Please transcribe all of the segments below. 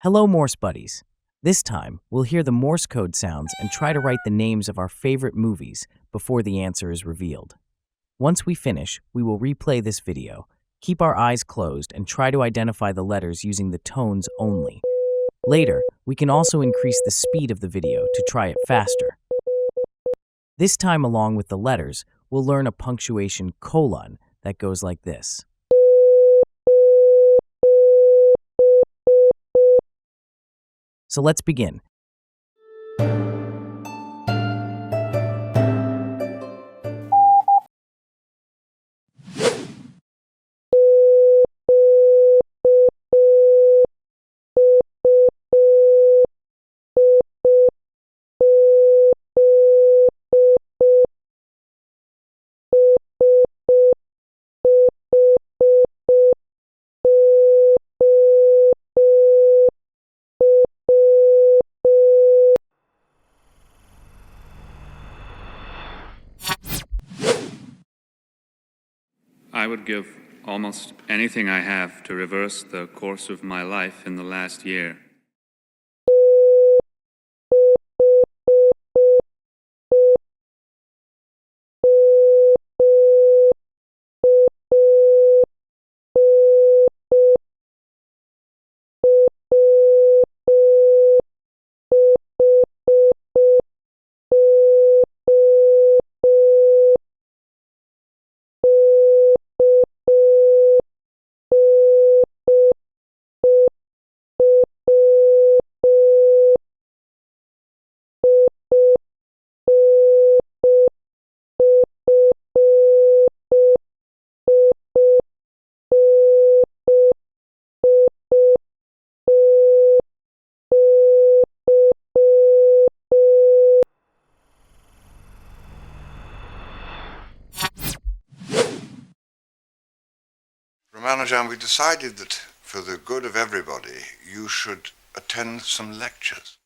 Hello, Morse buddies. This time, we'll hear the Morse code sounds and try to write the names of our favorite movies before the answer is revealed. Once we finish, we will replay this video, keep our eyes closed, and try to identify the letters using the tones only. Later, we can also increase the speed of the video to try it faster. This time, along with the letters, we'll learn a punctuation colon that goes like this. So let's begin. I would give almost anything I have to reverse the course of my life in the last year. Ramanujan, we decided that for the good of everybody, you should attend some lectures.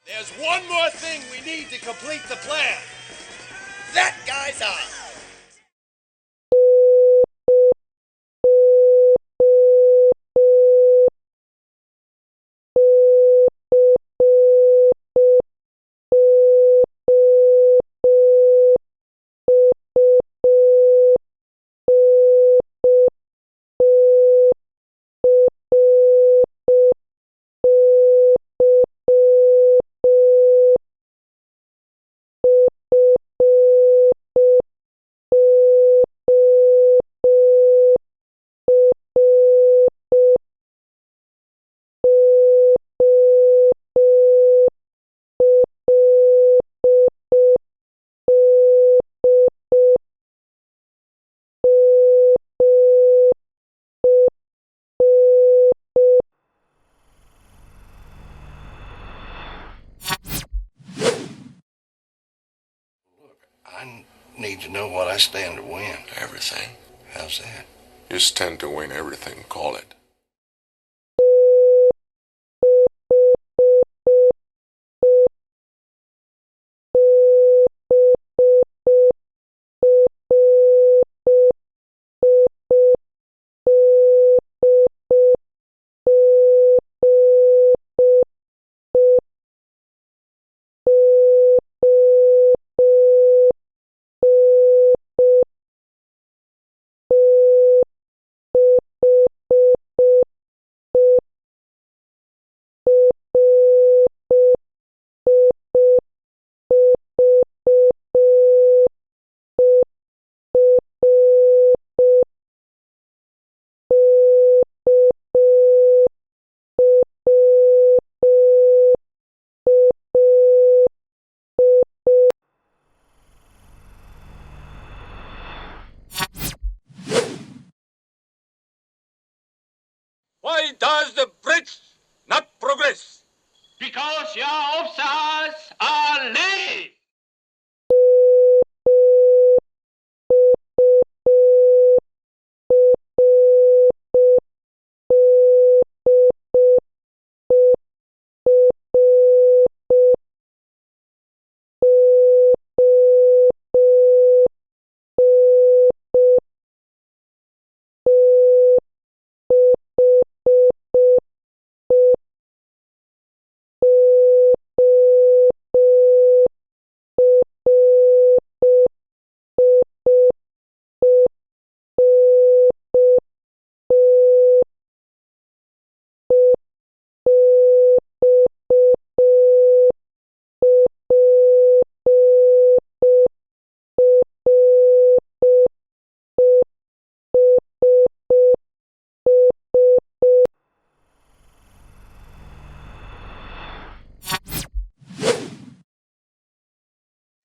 There's one more thing we need to complete the plan. That guy's eye. I need to know what I stand to win. Everything. How's that? You stand to win everything, call it. Why does the bridge not progress? Because your officers are late.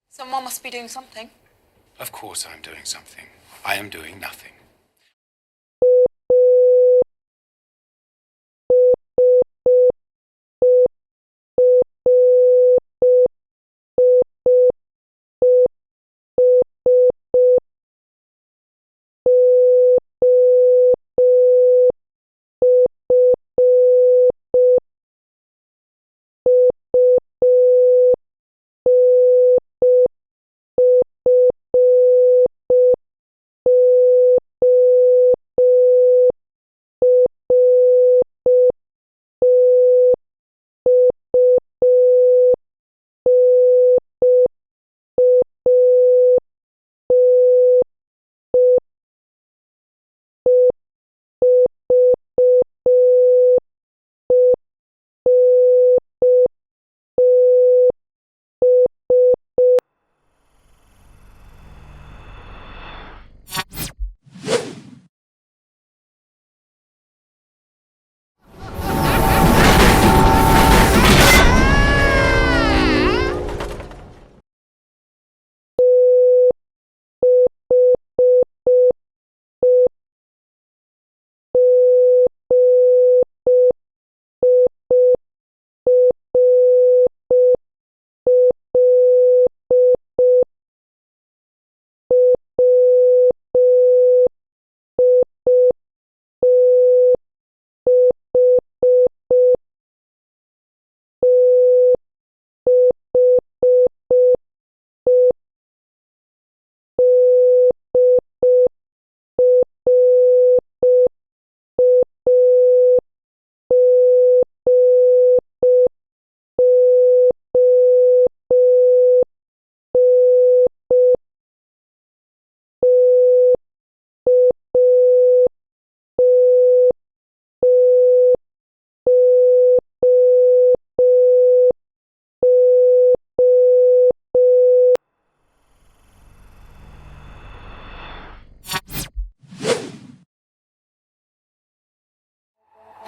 Someone must be doing something. Of course I'm doing something. I am doing nothing.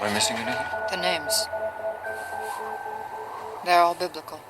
Am I missing anything? The names. They're all biblical.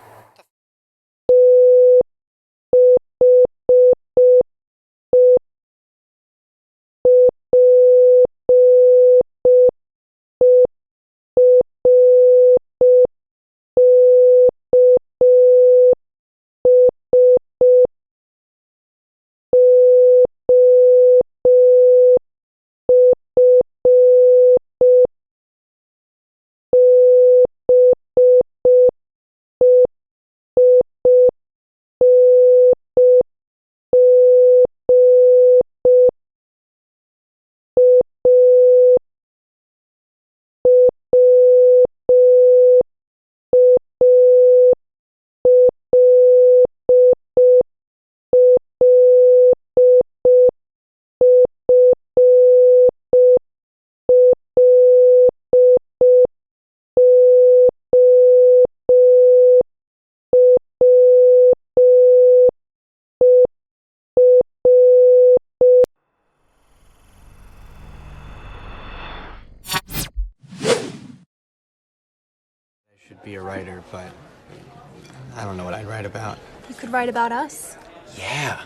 Should be a writer, but I don't know what I'd write about. You could write about us. Yeah.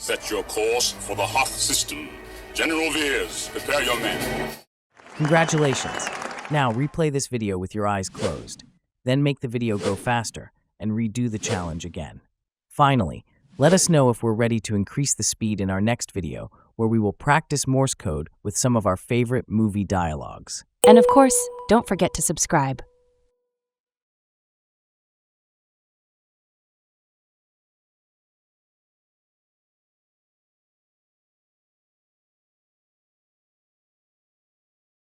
Set your course for the Hoth system. General Veers, prepare your men. Congratulations! Now replay this video with your eyes closed. Then make the video go faster and redo the challenge again. Finally, let us know if we're ready to increase the speed in our next video, where we will practice Morse code with some of our favorite movie dialogues. And of course, don't forget to subscribe.